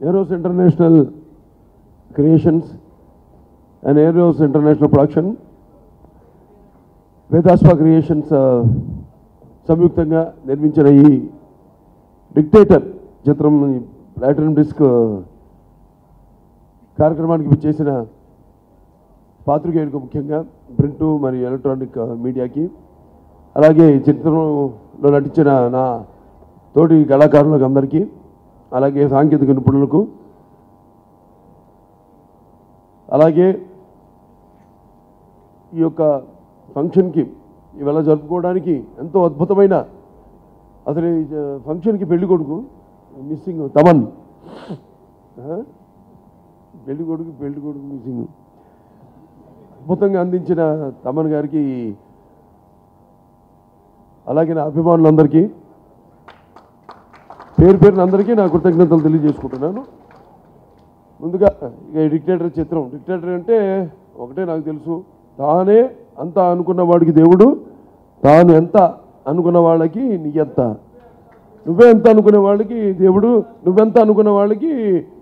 Eros International Creations and Eros International Production, Vedaspa Creations సంయుక్తంగా నిర్మించిన ఈ డిక్టేటర్ చిత్రం ప్లాటినం డిస్క్ కార్యక్రమానికి చేసిన పాత్రికేయులకు ముఖ్యంగా ప్రింట్ మరియు ఎలక్ట్రానిక్ మీడియాకి, అలాగే ఈ చిత్రంలో నటించిన నా తోటి కళాకారులకు అందరికీ, అలాగే సాంకేతిక నిపుణులకు, అలాగే ఈ యొక్క ఫంక్షన్కి ఇవాళ జరుపుకోవడానికి ఎంతో అద్భుతమైన, అసలు ఈ ఫంక్షన్కి పెళ్లి కొడుకు మిస్సింగ్ తమన్, పెళ్లి కొడుకు మిస్సింగ్ అద్భుతంగా అందించిన తమన్ గారికి, అలాగే నా అభిమానులందరికీ పేరున అందరికీ నా కృతజ్ఞతలు తెలియజేసుకుంటున్నాను. ముందుగా ఇక ఈ డిక్టేటర్ చిత్రం, డిక్టేటర్ అంటే ఒకటే నాకు తెలుసు, తానే అంత అనుకున్న వాడికి దేవుడు, తాను ఎంత అనుకున్న వాళ్ళకి నీ ఎంత, నువ్వే ఎంత అనుకునే వాళ్ళకి దేవుడు, నువ్వెంత అనుకున్న వాళ్ళకి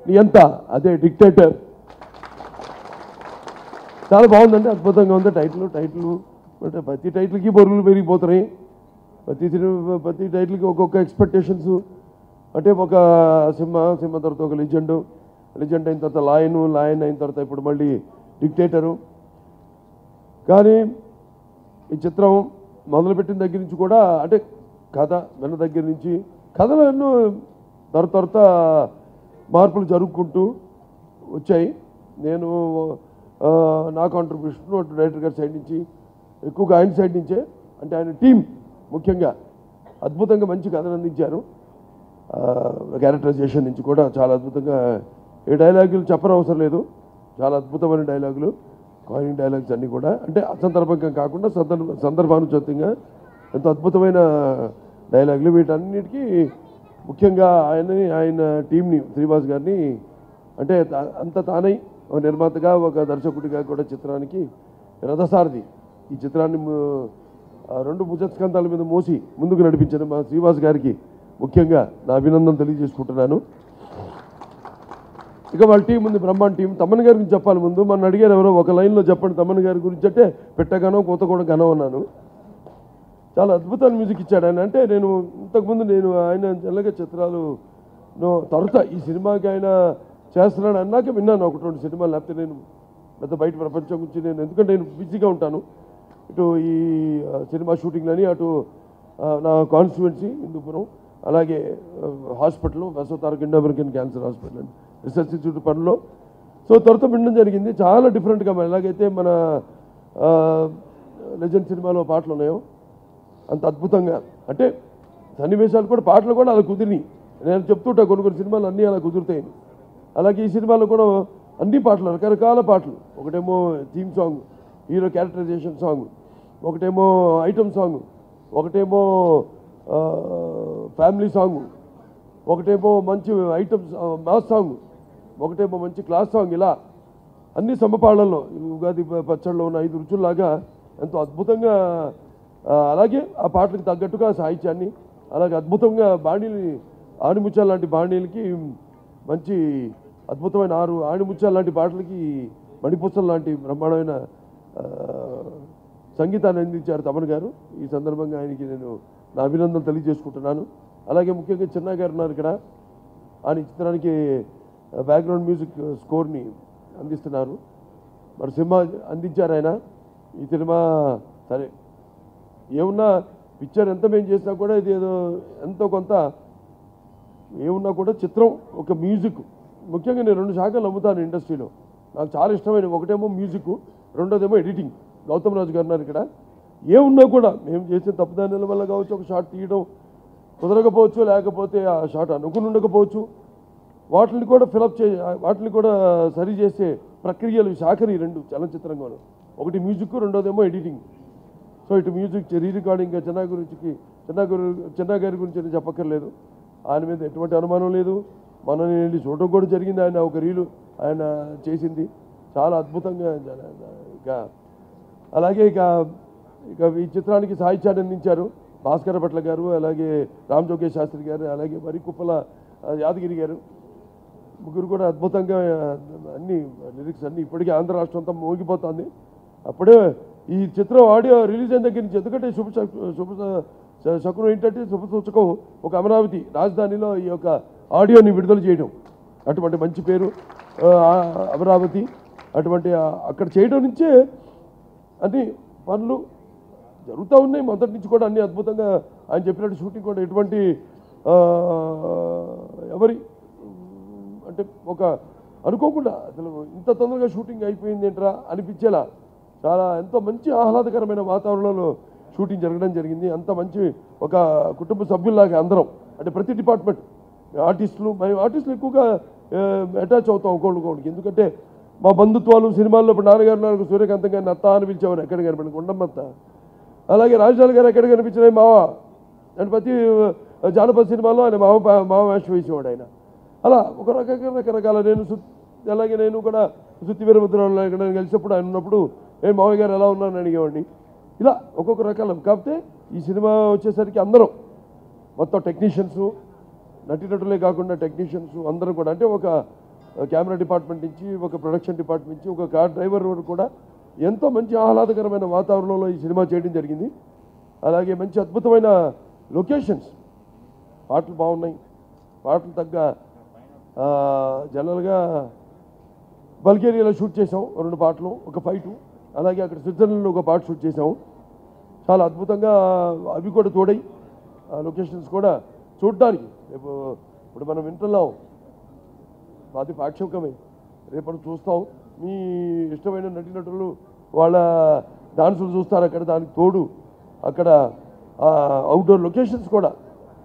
నీ ఎంత, అదే డిక్టేటర్. చాలా బాగుందండి, అద్భుతంగా ఉంది టైటిల్ అంటే ప్రతి టైటిల్కి బరువులు పెరిగిపోతున్నాయి, ప్రతి టైటిల్కి ఒక్కొక్క ఎక్స్పెక్టేషన్స్. అంటే ఒక సింహ తర్వాత ఒక లెజెండ్ అయిన తర్వాత లాయన్ అయిన తర్వాత ఇప్పుడు మళ్ళీ డిక్టేటరు. కానీ ఈ చిత్రం మొదలుపెట్టిన దగ్గర నుంచి కూడా, అంటే కథ విన్న దగ్గర నుంచి కథలో ఎన్నో తర్వాత మార్పులు జరుపుకుంటూ వచ్చాయి. నేను నా కాంట్రిబ్యూషన్ డైరెక్టర్ గారి సైడ్ నుంచి, ఎక్కువగా ఆయన సైడ్ నుంచే, అంటే ఆయన టీం ముఖ్యంగా అద్భుతంగా మంచి కథను అందించారు. క్యారెక్టరైజేషన్ నుంచి కూడా చాలా అద్భుతంగా, ఏ డైలాగులు చెప్పనవసరం లేదు, చాలా అద్భుతమైన డైలాగులు, కాయినింగ్ డైలాగ్స్ అన్నీ కూడా, అంటే అసందర్భంగా కాకుండా సందర్భానుచితంగా ఎంతో అద్భుతమైన డైలాగులు. వీటన్నిటికీ ముఖ్యంగా ఆయన టీంని, శ్రీనివాస్ గారిని, అంటే అంత తానై ఒక నిర్మాతగా ఒక దర్శకుడిగా కూడా చిత్రానికి రథసారథి, ఈ చిత్రాన్ని రెండు భుజస్కంధాల మీద మోసి ముందుకు నడిపించిన మా శ్రీనివాస్ గారికి ముఖ్యంగా నా అభినందనలు తెలియజేసుకుంటున్నాను. ఇక వాళ్ళ టీం ఉంది, బ్రహ్మాండ టీం. తమన్ గారి గురించి చెప్పాలి. ముందు మన అడిగారు ఎవరో ఒక లైన్లో చెప్పండి తమన్ గారి గురించి, అంటే పెట్టగనం కోత కూడా గనం అన్నాను. చాలా అద్భుతమైన మ్యూజిక్ ఇచ్చాడు ఆయన. అంటే నేను ఇంతకుముందు ఆయన జనరల్గా చిత్రాలు తర్వాత ఈ సినిమాకి ఆయన చేస్తున్నాడు అన్నాక విన్నాను ఒకటి రెండు సినిమాలు, లేకపోతే నేను పెద్ద బయట ప్రపంచం గురించి ఎందుకంటే నేను బిజీగా ఉంటాను, ఇటు ఈ సినిమా షూటింగ్లని, అటు నా కాన్స్టిట్యుయెన్సీ హిందూపురం, అలాగే hospital Basavataraka Indo American cancer hospital and research institute పనిలో. సో త్వరత వినడం జరిగింది, చాలా డిఫరెంట్గా. ఎలాగైతే మన లెజెండ్ సినిమాలో పాటలు ఉన్నాయో అంత అద్భుతంగా, అంటే సన్నివేశాలు కూడా పాటలు కూడా అలా కుదిరినాయి. నేను చెప్తుంటా కొన్ని సినిమాలు అన్నీ అలా కుదురుతాయి. అలాగే ఈ సినిమాలో కూడా అన్ని పాటలు, రకరకాల పాటలు, ఒకటేమో theme song, hero characterisation song, ఒకటేమో ఐటమ్ సాంగ్, ఒకటేమో ఫ్యామిలీ సాంగ్, ఒకటేమో మంచి ఐటమ్స్ మాస్ సాంగ్, ఒకటేమో మంచి క్లాస్ సాంగ్, ఇలా అన్ని సమపాళ్ళల్లో ఉగాది పచ్చడిలో ఉన్న 5 రుచుల్లాగా ఎంతో అద్భుతంగా, అలాగే ఆ పాటలకు తగ్గట్టుగా సాహిత్యాన్ని, అలాగే అద్భుతంగా బాణీలు, ఆణిముత్యాల లాంటి బాణీలకి మంచి అద్భుతమైన 6 ఆణిముత్యాల లాంటి పాటలకి మణిపుచ్చల లాంటి బ్రహ్మాండమైన సంగీతాన్ని అందించారు తమన్ గారు. ఈ సందర్భంగా ఆయనకి నేను నా అభినందనలు తెలియజేసుకుంటున్నాను. అలాగే ముఖ్యంగా చిన్న గారు ఉన్నారు ఇక్కడ, ఆయన చిత్రానికి బ్యాక్గ్రౌండ్ మ్యూజిక్ స్కోర్ని అందిస్తున్నారు. మరి సినిమా అందించారు ఆయన. ఈ సినిమా సరే ఏమున్నా పిక్చర్ ఎంత మేము చేసినా కూడా ఇది ఏదో ఎంతో కొంత ఏమున్నా కూడా చిత్రం ఒక మ్యూజిక్, ముఖ్యంగా నేను 2 శాఖలు నమ్ముతాను ఇండస్ట్రీలో, నాకు చాలా ఇష్టమైన, ఒకటేమో మ్యూజిక్, రెండోదేమో ఎడిటింగ్. గౌతమ్ రాజు గారు ఉన్నారు ఇక్కడ. ఏమున్నా కూడా మేము చేసే తప్పుదానుల వల్ల కావచ్చు, ఒక షాట్ తీయడం కుదరకపోవచ్చు, లేకపోతే ఆ షాట్ అనుకుని ఉండకపోవచ్చు, వాటిని కూడా ఫిలప్ వాటిని కూడా సరి చేసే ప్రక్రియలు శాఖని 2 చలనచిత్రంగా, ఒకటి మ్యూజిక్, రెండోదేమో ఎడిటింగ్. సో ఇటు మ్యూజిక్ రీ రికార్డింగ్ చిన్న గారి గురించి నేను చెప్పక్కర్లేదు, ఆయన మీద ఎటువంటి అనుమానం లేదు. మనం వెళ్ళి చూడటం కూడా జరిగింది, ఆయన ఒక రీలు ఆయన చేసింది చాలా అద్భుతంగా. అలాగే ఇక ఈ చిత్రానికి సాహిత్యాన్ని అందించారు భాస్కర భట్ల గారు, అలాగే రామ్ జోగేష్ శాస్త్రి గారు, అలాగే వరికుప్పల యాదగిరి గారు. ముగ్గురు కూడా అద్భుతంగా అన్ని లిరిక్స్ అన్నీ ఇప్పటికీ ఆంధ్ర రాష్ట్రం అంతా మోగిపోతుంది. అప్పుడే ఈ చిత్రం ఆడియో రిలీజ్ అయిన దగ్గర నుంచి, ఎందుకంటే శకునం ఏంటంటే శుభ సూచకం ఒక అమరావతి రాజధానిలో ఈ యొక్క ఆడియోని విడుదల చేయడం, అటువంటి మంచి పేరు అమరావతి, అటువంటి అక్కడ చేయడం నుంచే అన్ని పనులు జరుగుతూ ఉన్నాయి. మొదటి నుంచి కూడా అన్ని అద్భుతంగా ఆయన చెప్పినట్టు షూటింగ్ కూడా ఎటువంటి ఎవరి అంటే ఒక అనుకోకుండా అసలు ఇంత తొందరగా షూటింగ్ అయిపోయింది ఏంట్రా అనిపించేలా చాలా ఎంతో మంచి ఆహ్లాదకరమైన వాతావరణంలో షూటింగ్ జరగడం జరిగింది. అంత మంచి ఒక కుటుంబ సభ్యుల్లాగా అందరం, అంటే ప్రతి డిపార్ట్మెంట్ ఆర్టిస్టులు, మేము ఆర్టిస్టులు ఎక్కువగా అటాచ్ అవుతాం ఒకళ్ళకి. ఎందుకంటే మా బంధుత్వాలు సినిమాల్లో ఇప్పుడు నాన్నగారు సూర్యకాంతం గారిని అత్త అని పిలిచేవారు ఎక్కడ కనిపించండి, గుండమ్మత్త. అలాగే రాజధాని గారు ఎక్కడ కనిపించినాయి మావ అని ప్రతి జానపద సినిమాలో ఆయన మావ వేషం వేసేవాడు ఆయన. అలా ఒక రకరకాల అలాగే నేను కూడా సుత్తి వీరభద్రరావు ఇక్కడ కలిసినప్పుడు ఆయన ఉన్నప్పుడు నేను మావయ్య గారు ఎలా ఉన్నానని అడిగేవాడిని. ఇలా ఒక్కొక్క రకాల. కాకపోతే ఈ సినిమా వచ్చేసరికి అందరం మొత్తం టెక్నీషియన్స్, నటీనటులే కాకుండా టెక్నీషియన్స్ అందరం కూడా, అంటే ఒక కెమెరా డిపార్ట్మెంట్ నుంచి, ఒక ప్రొడక్షన్ డిపార్ట్మెంట్ నుంచి, ఒక కార్ డ్రైవర్ వరకు కూడా ఎంతో మంచి ఆహ్లాదకరమైన వాతావరణంలో ఈ సినిమా చేయడం జరిగింది. అలాగే మంచి అద్భుతమైన లొకేషన్స్, పాటలు బాగున్నాయి. పాటలు తగ్గ జనరల్గా బల్గేరియాలో షూట్ చేసాం 2 పాటలు, ఒక ఫైటు. అలాగే అక్కడ స్విట్జర్లాండ్లో ఒక పాట షూట్ చేసాము. చాలా అద్భుతంగా అవి కూడా తోడై లొకేషన్స్ కూడా చూడడానికి ఇప్పుడు మనం వింటున్నాం, అది పాక్షికమే. రేపటి చూస్తాం, మీ ఇష్టమైన నటీనటులు వాళ్ళ డాన్సులు చూస్తారు అక్కడ. దానికి తోడు అక్కడ అవుట్డోర్ లొకేషన్స్ కూడా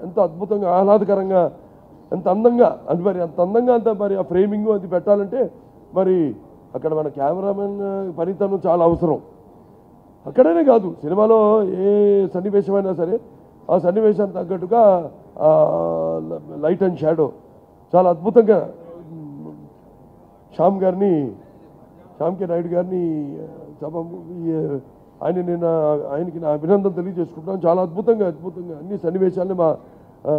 ఎంత అద్భుతంగా ఆహ్లాదకరంగా, ఎంత అందంగా, అది మరి అంత అందంగా అంత మరి ఆ ఫ్రేమింగ్ అది పెట్టాలంటే మరి అక్కడ మన కెమెరామెన్ పనితనం చాలా అవసరం. అక్కడనే కాదు, సినిమాలో ఏ సన్నివేశమైనా సరే ఆ సన్నివేశానికి తగ్గట్టుగా లైట్ అండ్ షాడో చాలా అద్భుతంగా శ్యామ్ కే నాయుడు గారిని ఆయనకి నా అభినందన తెలియజేసుకుంటున్నాను. చాలా అద్భుతంగా అన్ని సన్నివేశాలని మా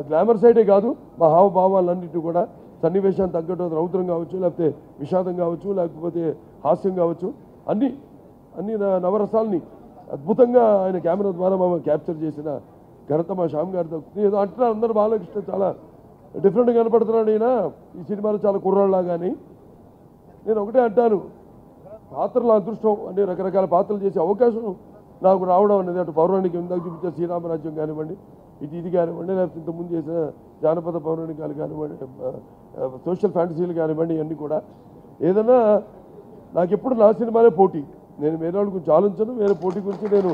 గ్లామర్ సైడే కాదు, మా హావభావాలన్నింటి కూడా సన్నివేశాన్ని తగ్గట్టు రౌద్రం కావచ్చు, లేకపోతే విషాదం కావచ్చు, లేకపోతే హాస్యం కావచ్చు, అన్ని నవరసాలని అద్భుతంగా ఆయన కెమెరా ద్వారా మా క్యాప్చర్ చేసిన ఘనత మా శ్యామ్ గారి దక్కుతుంది. ఏదో అంటున్నా అందరూ బాలకృష్ణ చాలా డిఫరెంట్గా కనపడుతున్నాడు ఈయన ఈ సినిమాలో, చాలా కుర్రాళ్ళలాగాని. నేను ఒకటే అంటాను, పాత్రల అదృష్టం అంటే రకరకాల పాత్రలు చేసే అవకాశం నాకు రావడం అనేది, అటు పౌరాణిక ఇందాక చూపించే శ్రీరామరాజ్యం కానివ్వండి, ఇది కానివ్వండి, లేకపోతే ఇంతకుముందు చేసిన జానపద పౌరాణికాలు కానివ్వండి, సోషల్ ఫ్యాంటసీలు కానివ్వండి, ఇవన్నీ కూడా ఏదైనా నాకు ఎప్పుడు నా సినిమానే పోటీ. నేను వేరే వాళ్ళ గురించి ఆలోచించను, వేరే పోటీ గురించి నేను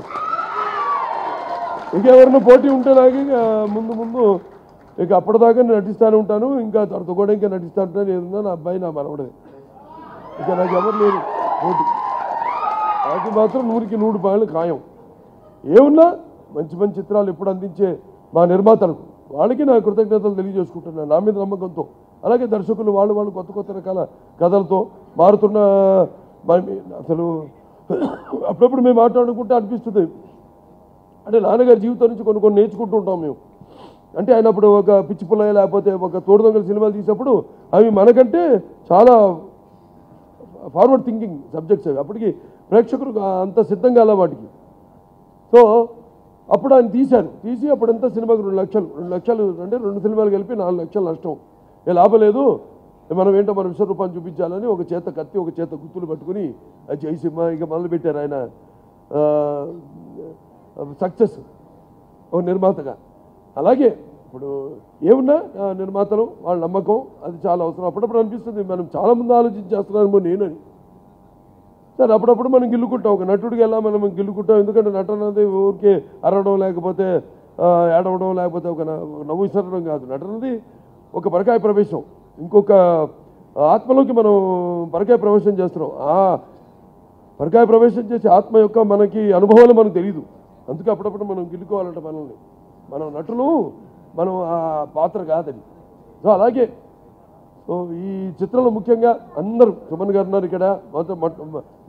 ఇంకెవరైనా పోటీ ఉంటే నాకు ముందు ఇక అప్పటిదాకా నేను నటిస్తూనే ఉంటాను. ఇంకా తర్వాత కూడా ఇంకా నటిస్తూ ఉంటాను. ఏదన్నా నా అబ్బాయి నా మనవడే, ఇక నాకు ఎవరు లేరు పోటీ. నాకు మాత్రం 100కి 100 పాయలు ఖాయం. ఏమున్నా మంచి చిత్రాలు ఎప్పుడు అందించే మా నిర్మాతలకు వాళ్ళకి నా కృతజ్ఞతలు తెలియజేసుకుంటున్నాను, నా మీద నమ్మకంతో. అలాగే దర్శకులు వాళ్ళు కొత్త రకాల కథలతో మారుతున్న అసలు అప్పుడప్పుడు మేము మాట్లాడుకుంటే అనిపిస్తుంది, అంటే నాన్నగారి జీవితం నుంచి కొన్ని నేర్చుకుంటూ ఉంటాం మేము. అంటే ఆయన అప్పుడు ఒక పిచ్చి పుల్లయ్య లేకపోతే ఒక తోడు దొంగల సినిమాలు తీసినప్పుడు అవి మనకంటే చాలా ఫార్వర్డ్ థింకింగ్ సబ్జెక్ట్స్ అవి. అప్పటికి ప్రేక్షకులు అంత సిద్ధంగా అలా వాటికి. సో అప్పుడు ఆయన తీసి అప్పుడు ఎంత సినిమాకి 2 లక్షలు అంటే 2 సినిమాలు కలిపి 4 లక్షలు నష్టం. లాభం లేదు, మనం ఏంటో మన విశ్వరూపాన్ని చూపించాలని ఒక చేత కత్తి ఒక చేత గుర్తులు పట్టుకుని జై సినిమా ఇక మొదలుపెట్టారు ఆయన. సక్సెస్ ఒక నిర్మాతగా. అలాగే ఇప్పుడు ఏమున్నా నిర్మాతలు వాళ్ళ నమ్మకం అది చాలా అవసరం. అప్పుడప్పుడు అనిపిస్తుంది మనం చాలామంది ఆలోచించేస్తున్నాము నేనని. సరే అప్పుడప్పుడు మనం గిల్లుకుంటాం, ఒక నటుడికి ఎలా మనం గిల్లుకుంటాం. ఎందుకంటే నటన అనేది ఊరికే అరవడం లేకపోతే ఏడవడం లేకపోతే ఒక నవ్వు విసరడం కాదు. నటనది ఒక పరకాయ ప్రవేశం, ఇంకొక ఆత్మలోకి మనం పరకాయ ప్రవేశం చేస్తున్నాం. ఆ పరకాయ ప్రవేశం చేసే ఆత్మ యొక్క మనకి అనుభవాలు మనకు తెలియదు. అందుకే అప్పుడప్పుడు మనం గిల్లుకోవాలంటే మనల్ని, మనం నటులు, మనం ఆ పాత్ర కాదని. సో అలాగే సో ఈ చిత్రంలో ముఖ్యంగా అందరూ సుమన్ గారు ఉన్నారు ఇక్కడ.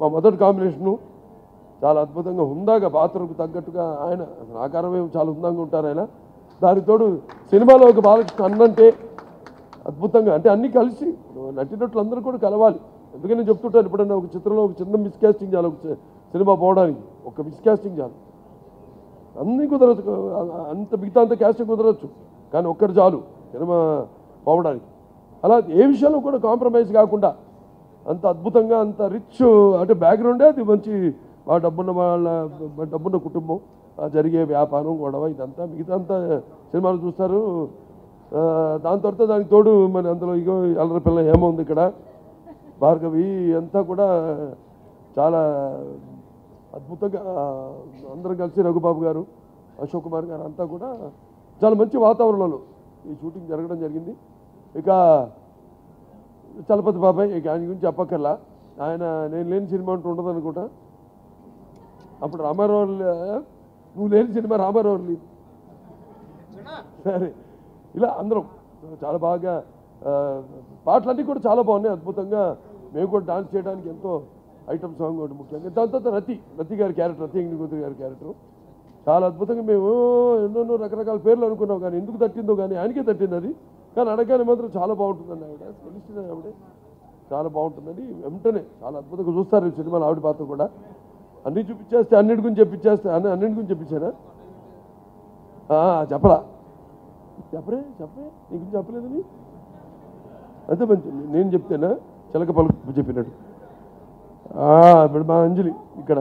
మా మొదటి కాంబినేషను చాలా అద్భుతంగా హుందాగా పాత్రకు తగ్గట్టుగా ఆయన అసలు ఆకారమే చాలా హుందాగా ఉంటారు ఆయన. దానికి తోడు సినిమాలో ఒక బాలకృష్ణ అన్నంటే అద్భుతంగా అంటే అన్నీ కలిసి నటినట్లు అందరూ కూడా కలవాలి. అందుకని నేను చెప్తుంటాను, ఎప్పుడైనా ఒక చిత్రంలో ఒక చిన్న మిస్కాస్టింగ్ చాలు, ఒక సినిమా పోవడానికి ఒక మిస్కాస్టింగ్ చాలు. అన్నీ కుదరచ్చు, అంత మిగతా అంత క్యాస్టింగ్ కుదరచ్చు, కానీ ఒక్కరు చాలు సినిమా పోవడానికి. అలా ఏ విషయంలో కూడా కాంప్రమైజ్ కాకుండా అంత అద్భుతంగా అంత రిచ్ అంటే బ్యాక్గ్రౌండే అది మంచి డబ్బున్న వాళ్ళ డబ్బున్న కుటుంబం, జరిగే వ్యాపారం గొడవ ఇదంతా మిగతా అంతా సినిమాలు చూస్తారు. దాని తర్వాత దానికి తోడు మరి అందులో ఇగో అల్లరి పిల్ల హేమ ఉంది, ఇక్కడ భార్గవి, అంతా కూడా చాలా అద్భుతంగా అందరం కలిసి రఘుబాబు గారు, అశోక్ కుమార్ గారు అంతా కూడా చాలా మంచి వాతావరణంలో ఈ షూటింగ్ జరగడం జరిగింది. ఇక చలపతి బాబాయ్, ఇక ఆయన గురించి చెప్పక్కర్లా, ఆయన నేను లేని సినిమా అంటూ ఉండదు అనుకుంటా. అప్పుడు రామారావు, నువ్వు లేని సినిమా రామారావు లేదు. సరే, ఇలా అందరం చాలా బాగా పాటలన్నీ కూడా చాలా బాగున్నాయి అద్భుతంగా. మేము కూడా డాన్స్ చేయడానికి ఎంతో ఐటమ్ సాంగ్ ఒకటి ముఖ్యంగా. దాని తర్వాత రతి గారి క్యారెక్టర్, రతి ఎంగిలిగోత్రి గారి క్యారెక్టర్ చాలా అద్భుతంగా. మేము ఎన్నెన్నో రకరకాల పేర్లు అనుకున్నాం, కానీ ఎందుకు తట్టిందో కానీ ఆయనకే తట్టింది అది. కానీ అడగానే మాత్రం చాలా బాగుంటుందండి, ఆవిడ తెలిసిన ఆవిడే చాలా బాగుంటుందని వెంటనే చాలా అద్భుతంగా చూస్తారు ఈ సినిమాలో. ఆవిడ పాత్ర కూడా అన్నీ చూపించేస్తే అన్నిటి గురించి చెప్పించేస్తే అన్నింటి గురించి చెప్పించానా? చెప్పరా చెప్పరే నీ గురించి చెప్పలేదని అంతే మంచి నేను చెప్తేనా చిలక పలుకు చెప్పినట్టు. ఇప్పుడు మా అంజలి ఇక్కడ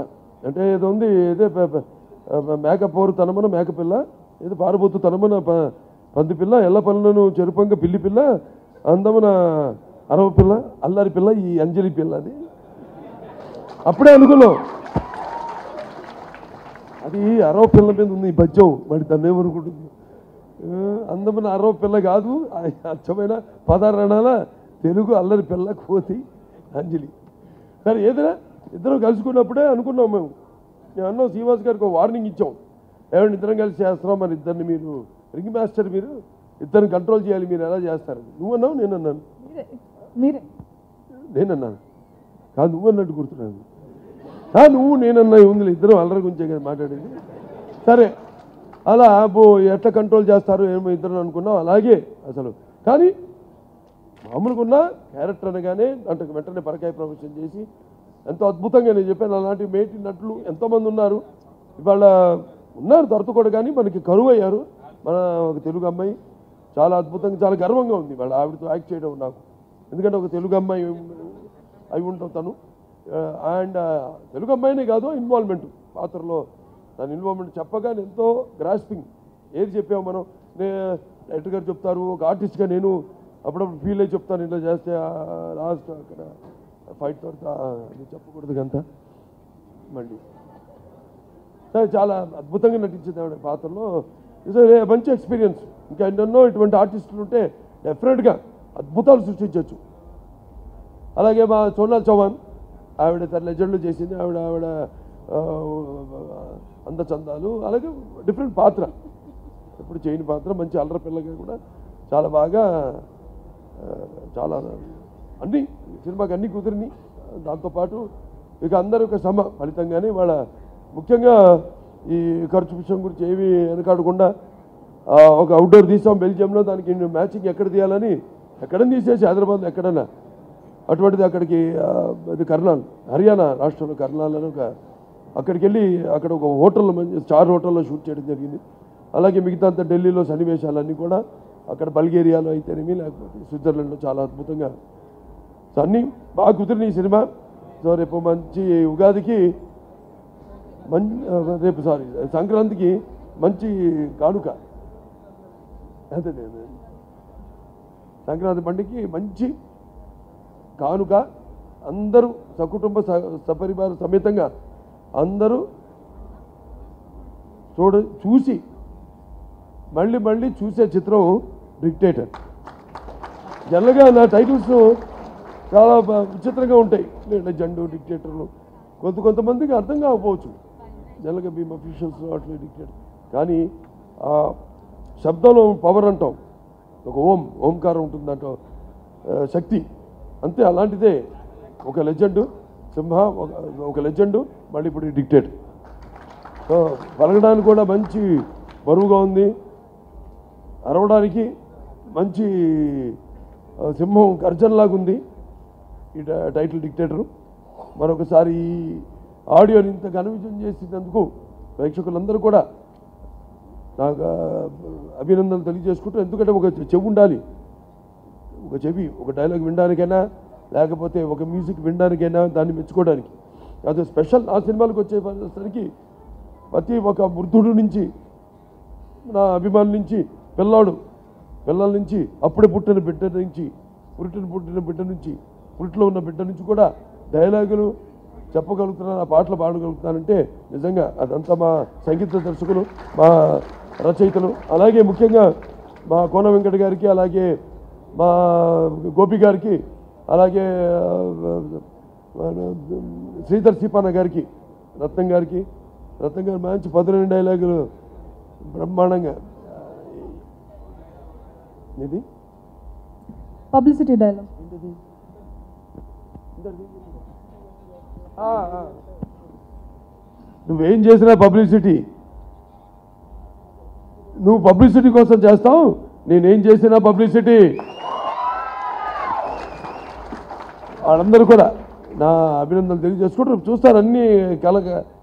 అంటే ఏదో ఉంది, ఏదే మేకపోరు తనమన మేకపిల్ల, ఏదో పారబోతు తనమన పంది పిల్ల, ఎల్ల పనులను చెరుపంగ పిల్లి పిల్ల, అందమున అరవ పిల్ల, అల్లరి పిల్ల ఈ అంజలి పిల్ల. అది అప్పుడే అనుకున్నాం, అది అరవ పిల్ల మీద ఉంది ఈ బజ్జం, మరి తను ఏమనుకుంటుంది. అందమైన అరవ పిల్ల కాదు, అచ్చమైన పదారణాల తెలుగు అల్లరి పిల్ల కోతి అంజలి. సరే ఏదైనా ఇద్దరం కలుసుకున్నప్పుడే అనుకున్నాం మేము. నేను అన్నాం శ్రీనివాస్ గారికి ఒక వార్నింగ్ ఇచ్చాం, ఏమంటే ఇద్దరం కలిసి చేస్తున్నాం, మరి ఇద్దరిని మీరు రింగ్ మాస్టర్, మీరు ఇద్దరిని కంట్రోల్ చేయాలి, మీరు ఎలా చేస్తారు? నువ్వు అన్నావు, నేనన్నాను కాదు నువ్వు అన్నట్టు గుర్తున్నాను. నువ్వు నేనన్నా ఉందిలే, ఇద్దరం అల్లరి గురించే కదా మాట్లాడేది. సరే అలా ఎట్లా కంట్రోల్ చేస్తారు ఏమో ఇద్దరు అనుకున్నాం. అలాగే అసలు కానీ మామూలుగా ఉన్న క్యారెక్టర్ అనగానే అంటే వెంటనే పరకాయ ప్రవేశం చేసి ఎంతో అద్భుతంగా నేను చెప్పాను. అలాంటి మేటి నటులు ఎంతోమంది ఉన్నారు, ఇవాళ ఉన్నారు దొరత కూడా, కానీ మనకి కరువు అయ్యారు. మన ఒక తెలుగు అమ్మాయి చాలా అద్భుతంగా చాలా గర్వంగా ఉంది వాళ్ళ ఆవిడతో యాక్ట్ చేయడం నాకు, ఎందుకంటే ఒక తెలుగు అమ్మాయి అయి ఉంటాం తను. అండ్ తెలుగు అమ్మాయినే కాదు, ఇన్వాల్వ్మెంట్ పాత్రలో దాని ఇన్వాల్వ్మెంట్ చెప్పగానే ఎంతో గ్రాస్పింగ్. ఏది చెప్పాము మనం, డైరెక్టర్ గారు చెప్తారు, ఒక ఆర్టిస్ట్గా నేను అప్పుడప్పుడు ఫీల్ అయ్యి చెప్తాను, ఇలా చేస్తే లాస్ట్ అక్కడ ఫైట్ తర్వాత అది చెప్పకూడదు కంతా మళ్ళీ. చాలా అద్భుతంగా నటించింది ఆవిడ పాత్రలో. మంచి ఎక్స్పీరియన్స్. ఇంకా ఎన్నెన్నో ఇటువంటి ఆర్టిస్టులు ఉంటే డెఫినెట్గా అద్భుతాలు సృష్టించవచ్చు. అలాగే మా సోనాల్ చౌహాన్, ఆవిడ తన లెజెండ్లు చేసింది, ఆవిడ అందచందాలు, అలాగే డిఫరెంట్ పాత్ర, ఎప్పుడు చేయని పాత్ర, మంచి అల్లరి పిల్లగా కూడా చాలా బాగా చాలా అన్నీ సినిమాకి అన్నీ కుదిరినాయి. దాంతోపాటు ఇక అందరి యొక్క శ్రమ ఫలితంగానే వాళ్ళ ముఖ్యంగా ఈ ఖర్చు విషయం గురించి ఏమీ వెనకాడకుండా ఒక అవుట్డోర్ తీసాం బెల్జియంలో, దానికి మ్యాచింగ్ ఎక్కడ తీయాలని ఎక్కడైనా తీసేసి హైదరాబాద్లో ఎక్కడైనా, అటువంటిది అక్కడికి అది కర్నాల్, హర్యానా రాష్ట్రంలో కర్నాల్ అని అక్కడికి వెళ్ళి అక్కడ ఒక హోటల్లో మంచి స్టార్ హోటల్లో షూట్ చేయడం జరిగింది. అలాగే మిగతా అంతా ఢిల్లీలో సన్నివేశాలన్నీ కూడా అక్కడ బల్గేరియాలో అయితేనేమి, లేకపోతే స్విట్జర్లాండ్లో చాలా అద్భుతంగా అన్నీ బాగా కుదిరినాయి ఈ సినిమా. సో రేపు మంచి ఉగాదికి రేపు సంక్రాంతికి మంచి కానుక, అదే సంక్రాంతి పండుగకి మంచి కానుక. అందరూ సకుటుంబ సపరివార సమేతంగా అందరూ చూసి మళ్ళీ చూసే చిత్రం డిక్టేటర్. జనరల్గా నా టైటిల్స్ చాలా విచిత్రంగా ఉంటాయి, లెజెండ్, డిక్టేటర్లు, కొంతమందికి అర్థం కాకపోవచ్చు జనరల్గా భీమ్ అఫీషియల్స్ అట్లా డిక్టేటర్. కానీ ఆ శబ్దంలో పవర్ అంటాం, ఒక ఓంకారం ఉంటుందంట శక్తి, అంతే అలాంటిదే ఒక లెజెండ్ సింహ, ఒక లెజెండ్, మళ్ళీ ఇప్పుడు డిక్టేటర్. సో పలకడానికి కూడా మంచి బరువుగా ఉంది, అరవడానికి మంచి సింహం గర్జనలాగుంది ఈ టైటిల్ డిక్టేటరు. మరొకసారి ఈ ఆడియోని ఇంత ఘన విజయం చేసినందుకు ప్రేక్షకులందరూ కూడా నాకు అభినందనలు తెలియజేసుకుంటూ, ఎందుకంటే ఒక చెవి ఉండాలి, ఒక చెవి ఒక డైలాగ్ వినడానికైనా లేకపోతే ఒక మ్యూజిక్ వినడానికైనా దాన్ని మెచ్చుకోవడానికి. అది స్పెషల్ ఆ సినిమాలకు వచ్చేసరికి ప్రతి ఒక వృద్ధుడు నుంచి నా అభిమానుల నుంచి పిల్లల నుంచి అప్పుడే పుట్టిన బిడ్డ నుంచి పురిట్లో ఉన్న బిడ్డ నుంచి కూడా డైలాగులు చెప్పగలుగుతున్నాను, ఆ పాటలు పాడగలుగుతున్నానంటే నిజంగా అదంతా మా సంగీత దర్శకులు, మా రచయితలు, అలాగే ముఖ్యంగా మా కోన వెంకట గారికి, అలాగే మా గోపి గారికి, అలాగే శ్రీధర్ సీపాన గారికి, రత్నం గారు మంచి 12 డైలాగులు బ్రహ్మాండంగా. ఇది పబ్లిసిటీ డైలాగ్ నువ్వేం చేసినా పబ్లిసిటీ, నువ్వు పబ్లిసిటీ కోసం చేస్తావు, నేనేం చేసినా పబ్లిసిటీ. వాళ్ళందరూ కూడా నా అభినందనలు తెలియజేసుకుంటూ చూస్తారు. అన్నీ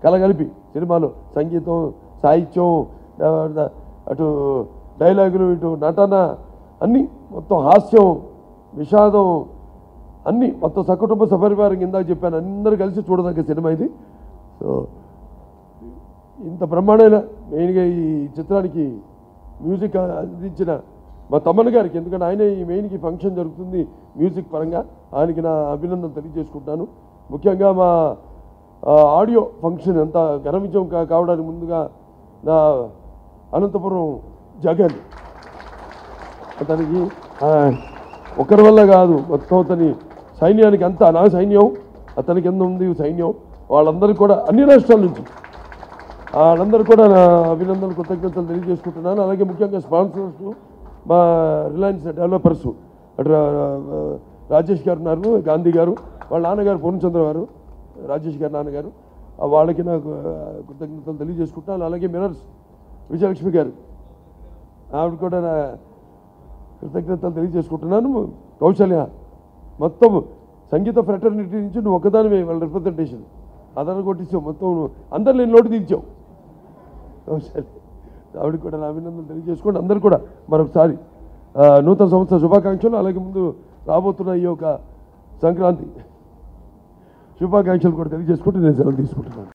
కలగలిపి సినిమాలో సంగీతం, సాహిత్యం, అటు డైలాగులు, ఇటు నటన, అన్నీ మొత్తం హాస్యం, విషాదం, అన్నీ మొత్తం సకుటుంబ సపరివారం కింద చెప్పాను. అందరూ కలిసి చూడదగ్గ సినిమా ఇది. సో ఇంత బ్రహ్మాండమైన మెయిన్గా ఈ చిత్రానికి మ్యూజిక్ అందించిన మా తమ్మన్ గారికి, ఎందుకంటే ఆయన ఈ మెయిన్కి ఫంక్షన్ జరుగుతుంది మ్యూజిక్ పరంగా, ఆయనకి నా అభినందన తెలియజేసుకుంటాను. ముఖ్యంగా మా ఆడియో ఫంక్షన్ అంతా ఘన విజయం కావడానికి ముందుగా నా అనంతపురం జగన్, అతనికి ఒకరి వల్ల కాదు, మొత్తం అతని సైన్యానికి అంతా, నా సైన్యం అతనికి ఎంత ఉంది సైన్యం, వాళ్ళందరూ కూడా అన్ని రాష్ట్రాల నుంచి వాళ్ళందరూ కూడా నా అభినందనలు కృతజ్ఞతలు తెలియజేసుకుంటున్నాను. అలాగే ముఖ్యంగా స్పాన్సర్స్ మా రిలయన్స్ డెవలపర్స్, అటు రాజేష్ గారు ఉన్నారు, గాంధీ గారు, వాళ్ళ నాన్నగారు పూర్ణచంద్ర గారు, రాజేష్ గారు నాన్నగారు, వాళ్ళకి నాకు కృతజ్ఞతలు తెలియజేసుకుంటున్నాను. అలాగే మినర్స్ విజయలక్ష్మి గారు, ఆవిడ కూడా నా కృతజ్ఞతలు తెలియజేసుకుంటున్నాను. కౌశల్య, మొత్తం సంగీత ఫ్రెటర్నిటీ నుంచి నువ్వు ఒక్కదానివే వాళ్ళ రిప్రజెంటేషన్ అదన కొట్టించావు, మొత్తం అందరు నేను లోటు తీర్చావు. కౌశల్య, ఆవిడ కూడా నా అభినందనలు తెలియజేసుకోండి. అందరూ కూడా మరొకసారి నూతన సంవత్సర శుభాకాంక్షలు, అలాగే ముందు రాబోతున్న ఈ యొక్క సంక్రాంతి శుభాకాంక్షలు కూడా తెలియజేసుకుంటూ నేను సెలవు తీసుకుంటున్నాను.